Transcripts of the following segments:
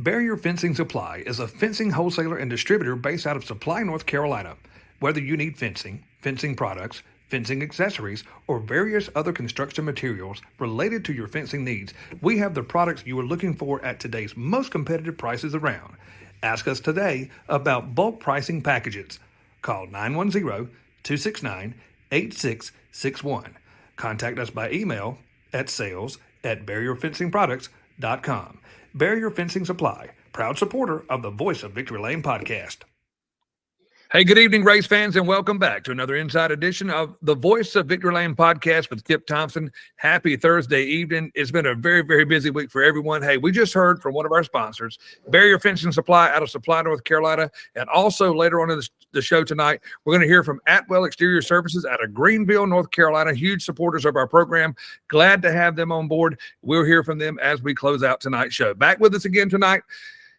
Barrier Fencing Supply is a fencing wholesaler and distributor based out of Supply, North Carolina. Whether you need fencing, fencing products, fencing accessories, or various other construction materials related to your fencing needs, we have the products you are looking for at today's most competitive prices around. Ask us today about bulk pricing packages. Call 910-269-8661. Contact us by email at sales@barrierfencingproducts.com. Barrier Fencing Supply, proud supporter of the Voice of Victory Lane podcast. Hey, good evening, race fans, and welcome back to another Inside edition of the Voice of Victory Lane podcast with Kip Thompson. Happy Thursday evening. It's been a very, very busy week for everyone. Hey, we just heard from one of our sponsors, Barrier Fencing Supply out of Supply, North Carolina, and also later on in the show tonight, we're going to hear from Atwell Exterior Services out of Greenville, North Carolina, huge supporters of our program. Glad to have them on board. We'll hear from them as we close out tonight's show. Back with us again tonight,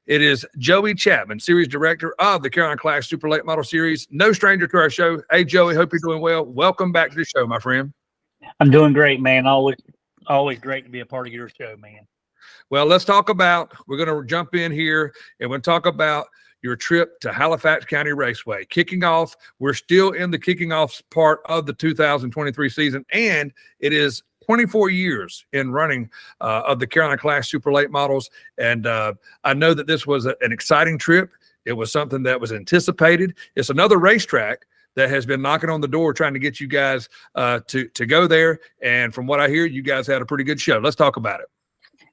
it is Joey Chapman, Series Director of the Carolina Clash Super Late Model Series. No stranger to our show. Hey, Joey, hope you're doing well. Welcome back to the show, my friend. I'm doing great, man. Always great to be a part of your show, man. Well, let's talk about, we're going to jump in here and we'll talk about your trip to Halifax County Raceway. Kicking off, we're still in the kicking off part of the 2023 season, and it is 24 years in running of the Carolina Clash Super Late Models. And I know that this was an exciting trip. It was something that was anticipated. It's another racetrack that has been knocking on the door trying to get you guys to go there. And from what I hear, you guys had a pretty good show. Let's talk about it.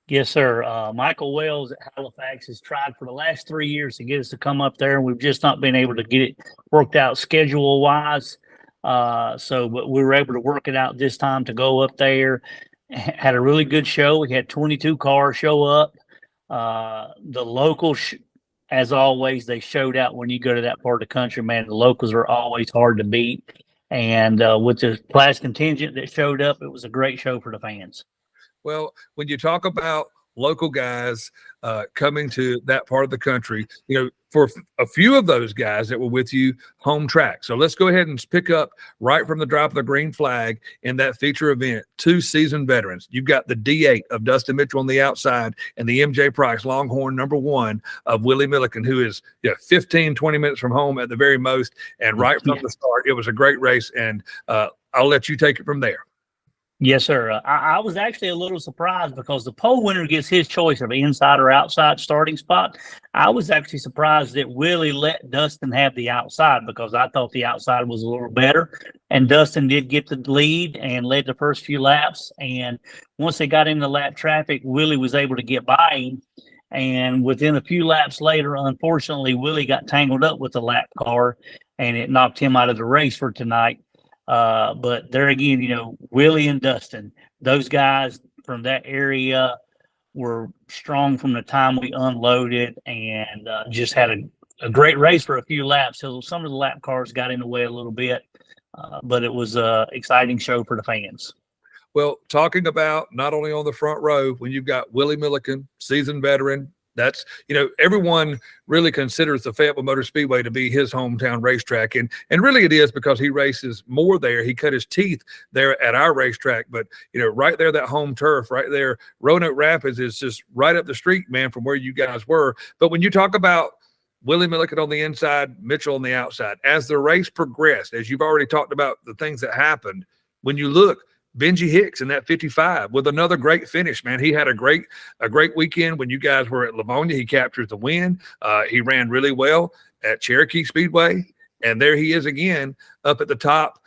Yes, sir. Michael Wells at Halifax has tried for the last 3 years to get us to come up there, and we've just not been able to get it worked out schedule-wise. But we were able to work it out this time to go up there. Had a really good show. We had 22 cars show up. The locals, as always, they showed out when you go to that part of the country, man. The locals are always hard to beat. And with the class contingent that showed up, it was a great show for the fans. Well, when you talk about local guys coming to that part of the country, you know, for a few of those guys that were with you, home track. So let's go ahead and pick up right from the drop of the green flag in that feature event. 2 seasoned veterans. You've got the D8 of Dustin Mitchell on the outside and the MJ Price Longhorn #1 of Willie Milliken, who is 15, 20 minutes from home at the very most. And right from the start, it was a great race. And I'll let you take it from there. Yes, sir. I was actually a little surprised because the pole winner gets his choice of inside or outside starting spot. I was actually surprised that Willie let Dustin have the outside because I thought the outside was a little better. And Dustin did get the lead and led the first few laps. And once they got into lap traffic, Willie was able to get by him. And within a few laps later, unfortunately, Willie got tangled up with the lap car and it knocked him out of the race for tonight. But there again, you know, Willie and Dustin, those guys from that area were strong from the time we unloaded and just had a great race for a few laps. So some of the lap cars got in the way a little bit, but it was an exciting show for the fans. Well, talking about not only on the front row, when you've got Willie Milliken, seasoned veteran, that's, you know, everyone really considers the Fayetteville Motor Speedway to be his hometown racetrack. And really it is because he races more there. He cut his teeth there at our racetrack. But, you know, right there, that home turf right there, Roanoke Rapids is just right up the street, man, from where you guys were. But when you talk about Willie Milliken on the inside, Mitchell on the outside, as the race progressed, as you've already talked about the things that happened, when you look, Benji Hicks in that 55 with another great finish, man. He had a great weekend when you guys were at Livonia. He captured the win. He ran really well at Cherokee Speedway. And there he is again up at the top,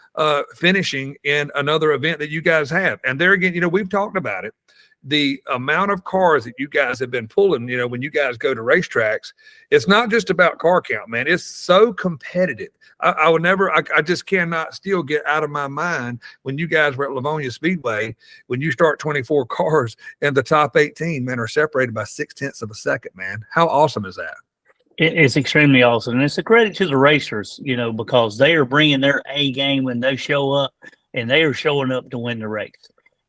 finishing in another event that you guys have. And there again, you know, we've talked about it. The amount of cars that you guys have been pulling, you know, when you guys go to racetracks, it's not just about car count, man. It's so competitive. I just cannot still get out of my mind when you guys were at Livonia Speedway, when you start 24 cars and the top 18, man, are separated by 0.6 of a second, man. How awesome is that? It's extremely awesome. And it's a credit to the racers, you know, because they are bringing their A game when they show up, and they are showing up to win the race.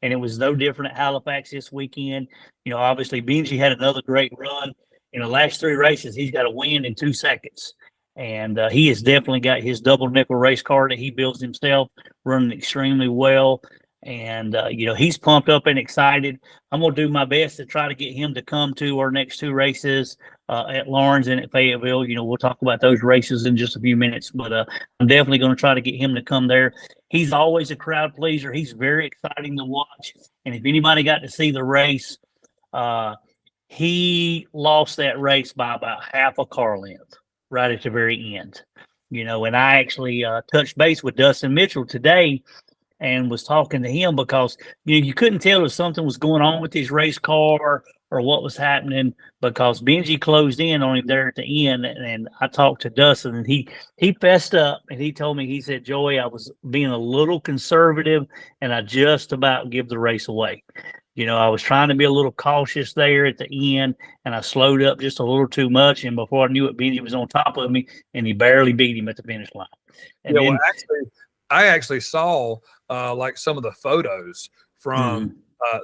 And it was no different at Halifax this weekend. You know, obviously, Benji had another great run. In the last 3 races, he's got a win in 2 seconds. And he has definitely got his double nickel race car that he builds himself running extremely well. And he's pumped up and excited. I'm going to do my best to try to get him to come to our next two races at Lawrence and at Fayetteville. We'll talk about those races in just a few minutes, but I'm definitely going to try to get him to come there. He's always a crowd pleaser. He's very exciting to watch. And if anybody got to see the race, he lost that race by about half a car length right at the very end. And I actually touched base with Dustin Mitchell today and was talking to him because you couldn't tell if something was going on with his race car or what was happening because Benji closed in on him there at the end. And I talked to Dustin and he fessed up and he told me, he said, Joey, I was being a little conservative and I just about give the race away. I was trying to be a little cautious there at the end and I slowed up just a little too much. And before I knew it, Benji was on top of me and he barely beat him at the finish line. And then, well, I actually saw like some of the photos from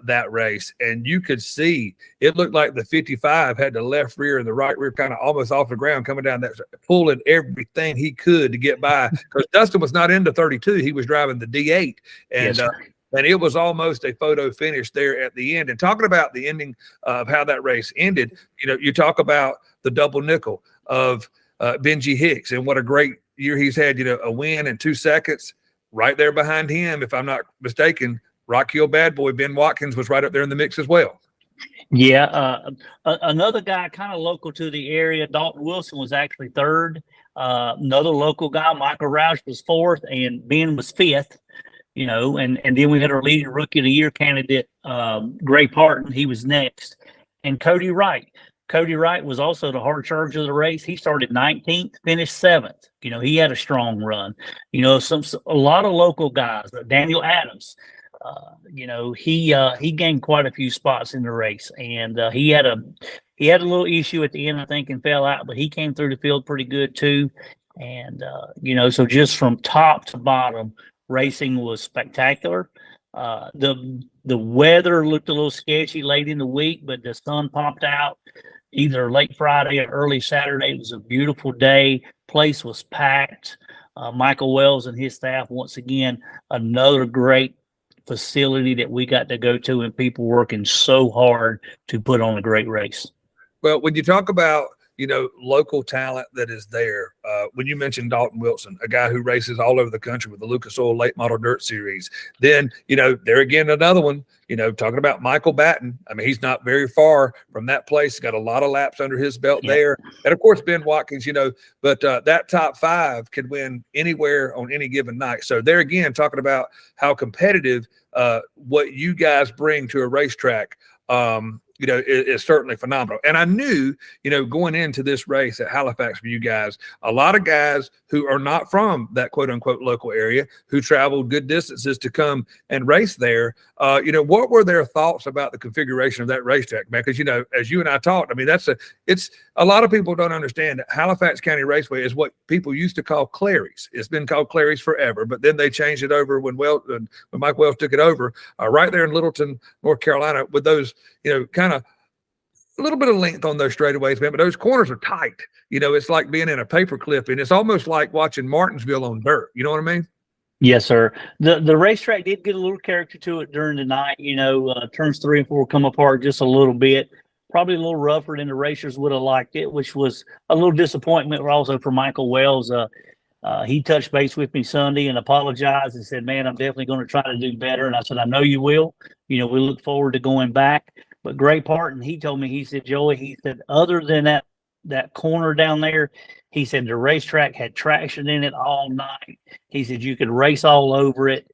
that race, and you could see it looked like the 55 had the left rear and the right rear kind of almost off the ground coming down that, pulling everything he could to get by because Dustin was not into 32. He was driving the D8, and yes, and it was almost a photo finish there at the end. And talking about the ending of how that race ended, you talk about the double nickel of Benji Hicks and what a great year he's had, a win in 2 seconds. Right there behind him, if I'm not mistaken, Rock Hill bad boy Ben Watkins was right up there in the mix as well. Yeah, another guy kind of local to the area, Dalton Wilson was actually third. Another local guy, Michael Roush, was fourth, and Ben was fifth. And then we had our leading rookie of the year candidate, Gray Parton. He was next, and Cody Wright. Cody Wright was also the hard charge of the race. He started 19th, finished 7th. He had a strong run. A lot of local guys. Daniel Adams, he gained quite a few spots in the race, and he had a little issue at the end, I think, and fell out. But he came through the field pretty good too. And so just from top to bottom, racing was spectacular. The weather looked a little sketchy late in the week, but the sun popped out either late Friday or early Saturday. It was a beautiful day. Place was packed. Michael Wells and his staff, once again, another great facility that we got to go to, and people working so hard to put on a great race. Well, when you talk about local talent that is there. When you mentioned Dalton Wilson, a guy who races all over the country with the Lucas Oil Late Model Dirt Series, then, there again, another one, talking about Michael Batten. I mean, he's not very far from that place. He's got a lot of laps under his belt there. And of course, Ben Watkins, but that top 5 can win anywhere on any given night. So there again, talking about how competitive what you guys bring to a racetrack, is certainly phenomenal. And I knew, going into this race at Halifax for you guys, a lot of guys who are not from that quote unquote local area, who traveled good distances to come and race there. What were their thoughts about the configuration of that racetrack, man? Because, as you and I talked, I mean, it's a lot of people don't understand that Halifax County Raceway is what people used to call Clary's. It's been called Clary's forever, but then they changed it over when Mike Wells took it over right there in Littleton, North Carolina, with those, kind of a little bit of length on those straightaways, man, but those corners are tight. It's like being in a paper clip, and it's almost like watching Martinsville on dirt. You know what I mean? Yes, sir. The racetrack did get a little character to it during the night. Turns 3 and 4 come apart just a little bit. Probably a little rougher than the racers would have liked it, which was a little disappointment also for Michael Wells. He touched base with me Sunday and apologized and said, man, I'm definitely going to try to do better. And I said, I know you will. We look forward to going back. But Gray Parton, he told me, he said, Joey, he said, other than that corner down there, he said the racetrack had traction in it all night. He said you could race all over it.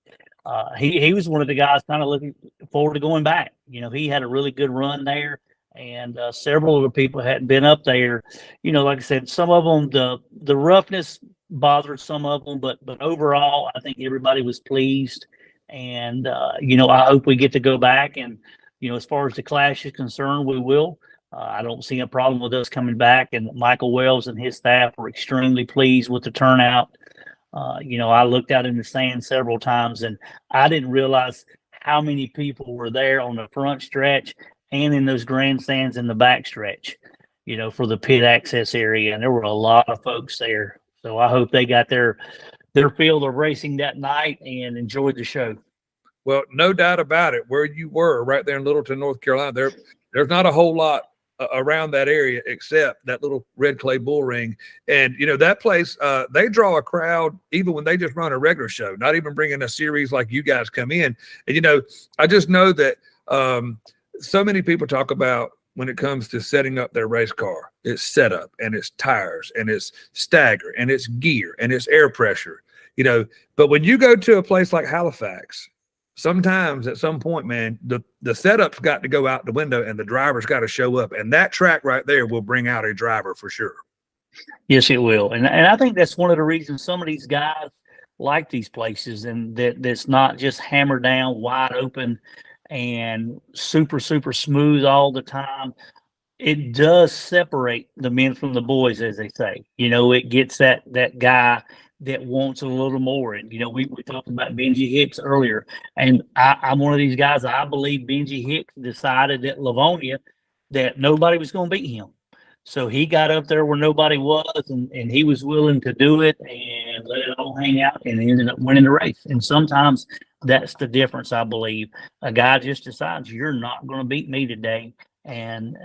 He was one of the guys kind of looking forward to going back. He had a really good run there, and several of the people hadn't been up there. Like I said, some of them, the roughness bothered some of them, but overall, I think everybody was pleased. And, I hope we get to go back. And, as far as the clash is concerned, we will. I don't see a problem with us coming back. And Michael Wells and his staff were extremely pleased with the turnout. I looked out in the stand several times, and I didn't realize how many people were there on the front stretch and in those grandstands in the back stretch, for the pit access area. And there were a lot of folks there. So I hope they got their field of racing that night and enjoyed the show. Well, no doubt about it. Where you were right there in Littleton, North Carolina, there's not a whole lot around that area except that little red clay bull ring. And, that place, they draw a crowd even when they just run a regular show, not even bringing a series like you guys come in. And, I just know that so many people talk about when it comes to setting up their race car, it's setup and it's tires and it's stagger and it's gear and it's air pressure, but when you go to a place like Halifax, sometimes at some point, man, the setup's got to go out the window and the driver's got to show up. And that track right there will bring out a driver for sure. Yes, it will. And I think that's one of the reasons some of these guys like these places, and that's not just hammered down, wide open and super, super smooth all the time. It does separate the men from the boys, as they say. It gets that guy that wants a little more. And, we talked about Benji Hicks earlier. And I'm one of these guys. I believe Benji Hicks decided at Livonia that nobody was going to beat him. So he got up there where nobody was, and he was willing to do it and let it all hang out, and he ended up winning the race. And sometimes that's the difference, I believe. A guy just decides, you're not going to beat me today. And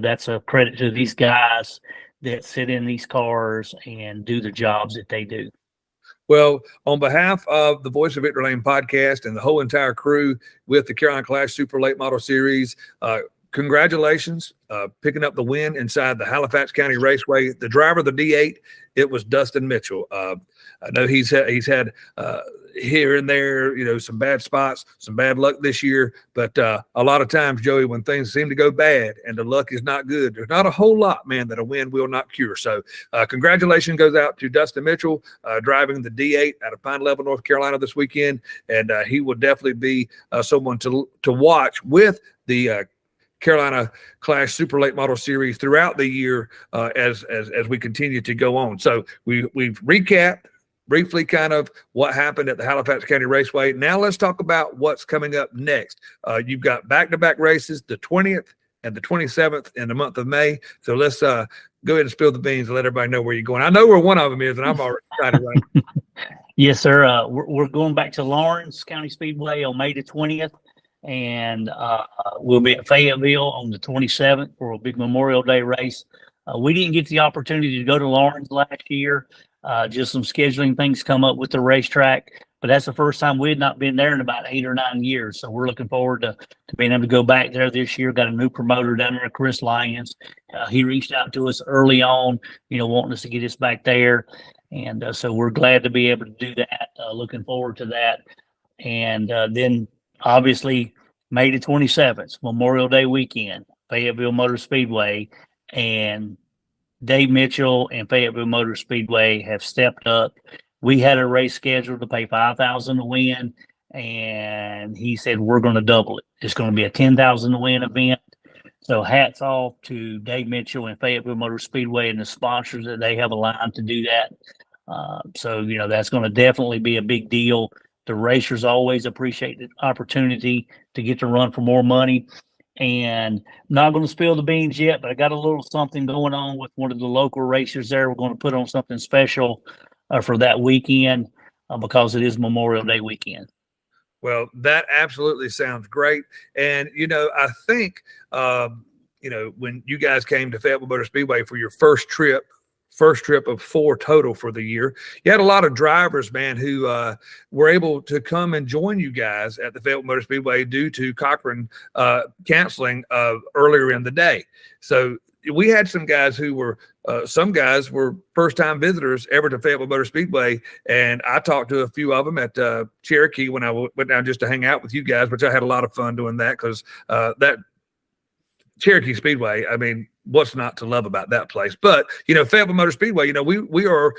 that's a credit to these guys that sit in these cars and do the jobs that they do. Well, on behalf of the Voice of Victory Lane podcast and the whole entire crew with the Carolina Clash Super Late Model Series, congratulations, picking up the win inside the Halifax County Raceway. The driver of the D8, it was Dustin Mitchell. I know he's had here and there, some bad spots, some bad luck this year. But a lot of times, Joey, when things seem to go bad and the luck is not good, there's not a whole lot, man, that a win will not cure. So congratulations goes out to Dustin Mitchell, driving the D8 out of Pine Level, North Carolina this weekend. And he will definitely be someone to watch with the Carolina Clash Super Late Model Series throughout the year as we continue to go on. So we've recapped briefly kind of what happened at the Halifax County Raceway. Now let's talk about what's coming up next. You've got back-to-back races, the 20th and the 27th in the month of May. So let's go ahead and spill the beans and let everybody know where you're going. I know where one of them is, and I'm already excited right now. Yes, sir. We're going back to Lawrence County Speedway on May the 20th. And we'll be at Fayetteville on the 27th for a big Memorial Day race. We didn't get the opportunity to go to Lawrence last year. Just some scheduling things come up with the racetrack, but that's the first time we had not been there in about 8 or 9 years. So we're looking forward to being able to go back there this year. Got a new promoter down there, Chris Lyons. He reached out to us early on, wanting us to get us back there. And so we're glad to be able to do that. Looking forward to that. And then obviously May the 27th, Memorial Day weekend, Fayetteville Motor Speedway, and Dave Mitchell and Fayetteville Motor Speedway have stepped up. We had a race scheduled to pay $5,000 to win, and he said we're going to double it. It's going to be a $10,000 to win event. So hats off to Dave Mitchell and Fayetteville Motor Speedway and the sponsors that they have aligned to do that. So that's going to definitely be a big deal. The racers always appreciate the opportunity to get to run for more money. And I'm not going to spill the beans yet, but I got a little something going on with one of the local racers there. We're going to put on something special for that weekend because it is Memorial Day weekend. Well, that absolutely sounds great. And, I think, when you guys came to Fayetteville Motor Speedway for your first trip of 4 total for the year, you had a lot of drivers, man, who were able to come and join you guys at the Fayetteville Motor Speedway due to Cochran canceling earlier in the day. So we had some guys who were some guys were first-time visitors ever to Fayetteville Motor Speedway, and I talked to a few of them at Cherokee when I went down just to hang out with you guys, which I had a lot of fun doing that because that Cherokee Speedway, I mean, what's not to love about that place? But, Fayetteville Motor Speedway, we are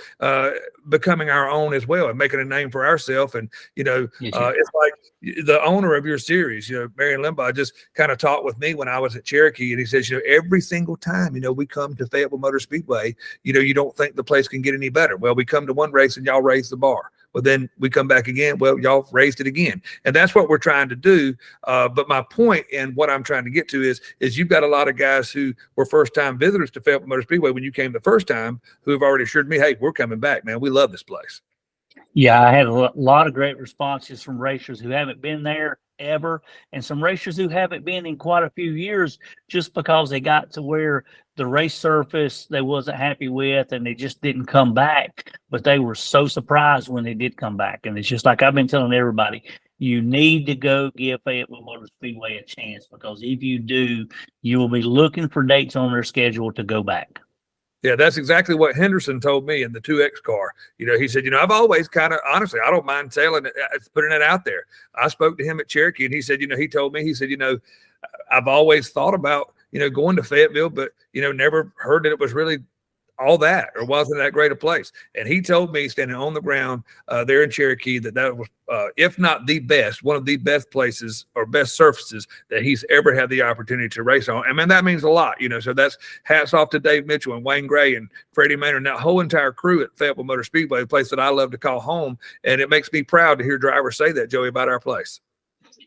becoming our own as well and making a name for ourselves. And, it's like the owner of your series, Marion Limbaugh just kind of talked with me when I was at Cherokee, and he says, every single time, we come to Fayetteville Motor Speedway, you don't think the place can get any better. Well, we come to one race and y'all raise the bar. Well, then we come back again. Well, y'all raised it again. And that's what we're trying to do. But my point and what I'm trying to get to is you've got a lot of guys who were first-time visitors to Fayetteville Motor Speedway when you came the first time who have already assured me, hey, we're coming back, man. We love this place. Yeah, I had a lot of great responses from racers who haven't been there ever, and some racers who haven't been in quite a few years just because they got to where the race surface they wasn't happy with and they just didn't come back. But they were so surprised when they did come back. And it's just like I've been telling everybody, you need to go give Fayetteville Motor Speedway a chance, because if you do, you will be looking for dates on their schedule to go back. Yeah, that's exactly what Henderson told me in the 2X car. He said, I've always kind of, honestly, I don't mind telling it, putting it out there. I spoke to him at Cherokee, and he said, he told me, he said, I've always thought about, going to Fayetteville, but, never heard that it was really all that or wasn't that great a place. And he told me, standing on the ground there in Cherokee, that was, if not the best, one of the best places or best surfaces that he's ever had the opportunity to race on. I mean, that means a lot, so that's hats off to Dave Mitchell and Wayne Gray and Freddie Maynard and that whole entire crew at Fayetteville Motor Speedway, a place that I love to call home. And it makes me proud to hear drivers say that, Joey, about our place.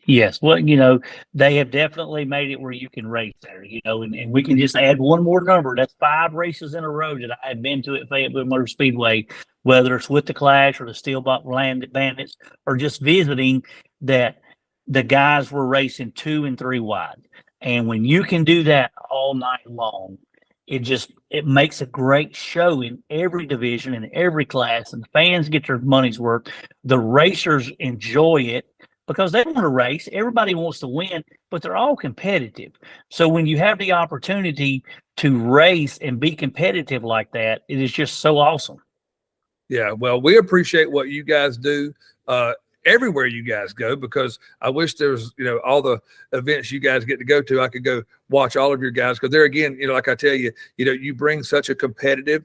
Yes. Well, they have definitely made it where you can race there, and we can just add one more number. That's 5 races in a row that I have been to at Fayetteville Motor Speedway, whether it's with the Clash or the Steel Bandits or just visiting, that the guys were racing 2 and 3 wide. And when you can do that all night long, it makes a great show in every division, in every class, and the fans get their money's worth. The racers enjoy it, because they want to race. Everybody wants to win, but they're all competitive. So when you have the opportunity to race and be competitive like that, it is just so awesome. Yeah, well, we appreciate what you guys do everywhere you guys go, because I wish there was, all the events you guys get to go to, I could go watch all of your guys, because there again, like I tell you, you bring such a competitive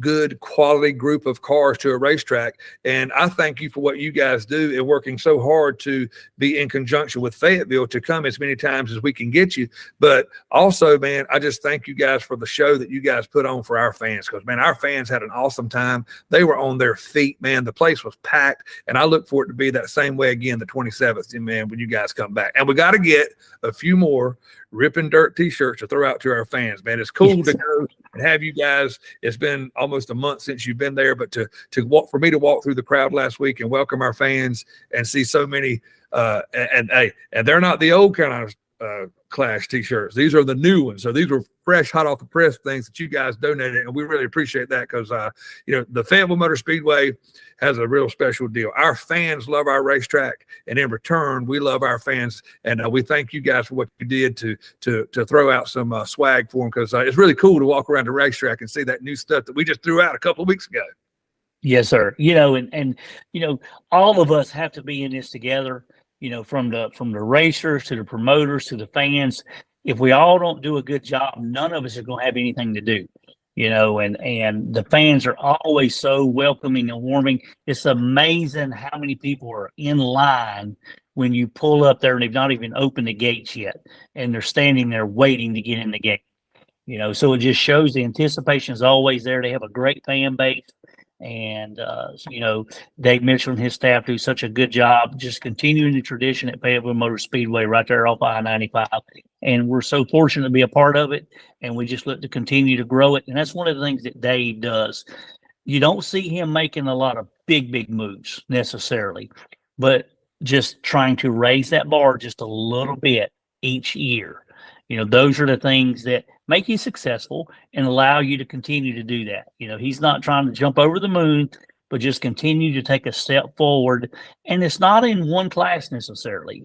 good quality group of cars to a racetrack. And I thank you for what you guys do and working so hard to be in conjunction with Fayetteville to come as many times as we can get you. But also, man, I just thank you guys for the show that you guys put on for our fans, because, man, our fans had an awesome time. They were on their feet, man. The place was packed, and I look for it to be that same way again the 27th, man, when you guys come back. And we got to get a few more Ripping Dirt t-shirts to throw out to our fans, man. It's cool to go and have you guys. It's been almost a month since you've been there, but to walk, for me to walk through the crowd last week and welcome our fans and see so many and they're not the old Carolina Clash t-shirts. These are the new ones. So these were fresh, hot off the press things that you guys donated, and we really appreciate that, because the Fayetteville Motor Speedway has a real special deal. Our fans love our racetrack, and in return, we love our fans, and we thank you guys for what you did to throw out some swag for them, because it's really cool to walk around the racetrack and see that new stuff that we just threw out a couple of weeks ago. Yes, sir. And all of us have to be in this together. From the racers to the promoters to the fans. If we all don't do a good job, none of us are going to have anything to do. And the fans are always so welcoming and warming. It's amazing how many people are in line when you pull up there and they've not even opened the gates yet, and they're standing there waiting to get in the gate. So it just shows the anticipation is always there. They have a great fan base. And, Dave Mitchell and his staff do such a good job just continuing the tradition at Fayetteville Motor Speedway right there off I-95. And we're so fortunate to be a part of it. And we just look to continue to grow it. And that's one of the things that Dave does. You don't see him making a lot of big moves necessarily, but just trying to raise that bar just a little bit each year. Those are the things that make you successful and allow you to continue to do that. He's not trying to jump over the moon, but just continue to take a step forward. And it's not in one class necessarily.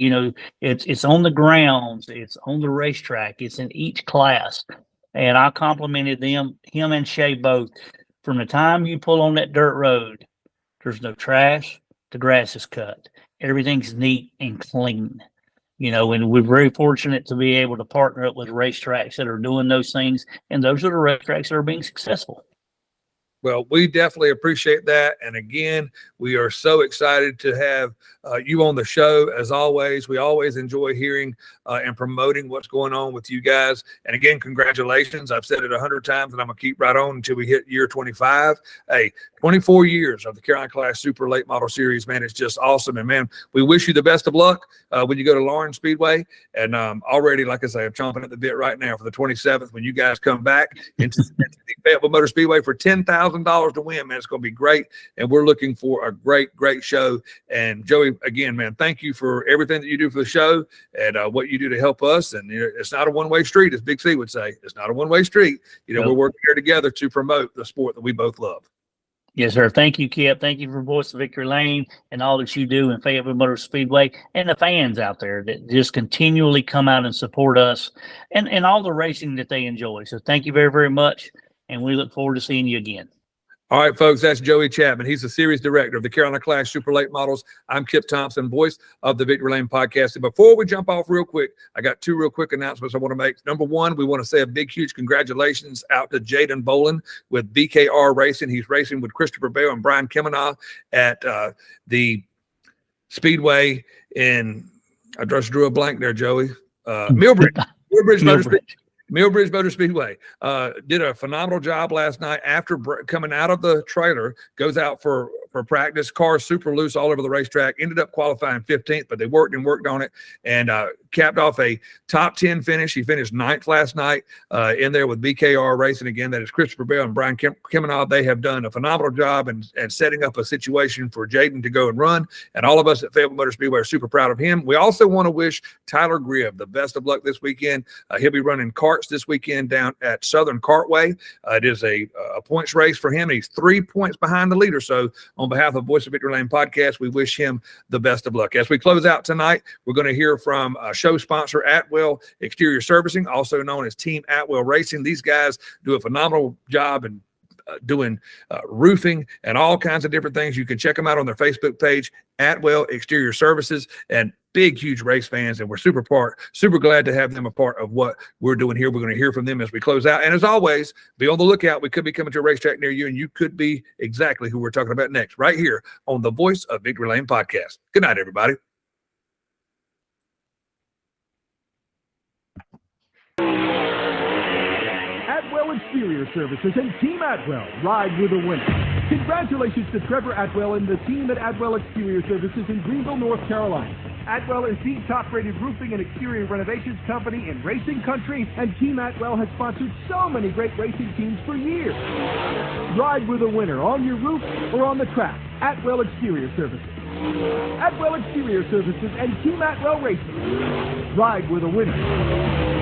It's on the grounds, it's on the racetrack, it's in each class. And I complimented him and Shay both. From the time you pull on that dirt road, there's no trash, the grass is cut, everything's neat and clean. And we're very fortunate to be able to partner up with racetracks that are doing those things. And those are the racetracks that are being successful. Well, we definitely appreciate that. And again, we are so excited to have you on the show. As always, we always enjoy hearing and promoting what's going on with you guys. And again, congratulations. I've said it 100 times, and I'm going to keep right on until we hit year 25. Hey, 24 years of the Carolina Clash Super Late Model Series, man, it's just awesome. And man, we wish you the best of luck when you go to Lawrence Speedway. And already, like I say, I'm chomping at the bit right now for the 27th when you guys come back into the Fayetteville Motor Speedway for $10,000 $10,000 to win, man. It's going to be great. And we're looking for a great, great show. And Joey, again, man, thank you for everything that you do for the show and what you do to help us. And it's not a one-way street, as Big C would say. It's not a one-way street. We're working here together to promote the sport that we both love. Yes, sir. Thank you, Kip. Thank you for Voice of Victory Lane and all that you do in Fayetteville Motor Speedway and the fans out there that just continually come out and support us and all the racing that they enjoy. So thank you very, very much. And we look forward to seeing you again. All right, folks, that's Joey Chapman. He's the series director of the Carolina Clash Super Late Models. I'm Kip Thompson, voice of the Victory Lane podcast. And before we jump off real quick, I got two real quick announcements I want to make. Number one, we want to say a big, huge congratulations out to Jaden Bolin with BKR Racing. He's racing with Christopher Bell and Brian Kemenaugh at the Speedway in, I just drew a blank there, Joey. Millbridge Motor Speedway. Millbridge Motor Speedway did a phenomenal job last night after coming out of the trailer, goes out for practice. Cars super loose all over the racetrack, ended up qualifying 15th, but they worked on it and capped off a top 10 finish. He finished 9th last night in there with BKR Racing. Again, that is Christopher Bell and Brian Kemenaugh. They have done a phenomenal job and setting up a situation for Jaden to go and run. And all of us at Fayetteville Motor Speedway are super proud of him. We also want to wish Tyler Gribb the best of luck this weekend. He'll be running karts this weekend down at Southern Kartway. It is a points race for him. He's 3 points behind the leader. So on behalf of Voice of Victory Lane podcast, we wish him the best of luck. As we close out tonight, we're going to hear from show sponsor Atwell Exterior Servicing, also known as Team Atwell Racing. These guys do a phenomenal job in doing roofing and all kinds of different things. You can check them out on their Facebook page, Atwell Exterior Services, and big, huge race fans. And we're super glad to have them a part of what we're doing here. We're going to hear from them as we close out. And as always, be on the lookout. We could be coming to a racetrack near you, and you could be exactly who we're talking about next, right here on the Voice of Victory Lane podcast. Good night, everybody. Atwell Exterior Services and Team Atwell ride with a winner. Congratulations to Trevor Atwell and the team at Atwell Exterior Services in Greenville, North Carolina. Atwell is the top-rated roofing and exterior renovations company in racing country, and Team Atwell has sponsored so many great racing teams for years. Ride with a winner on your roof or on the track. Atwell Exterior Services. Atwell Exterior Services and Team Atwell Racing. Ride with a winner.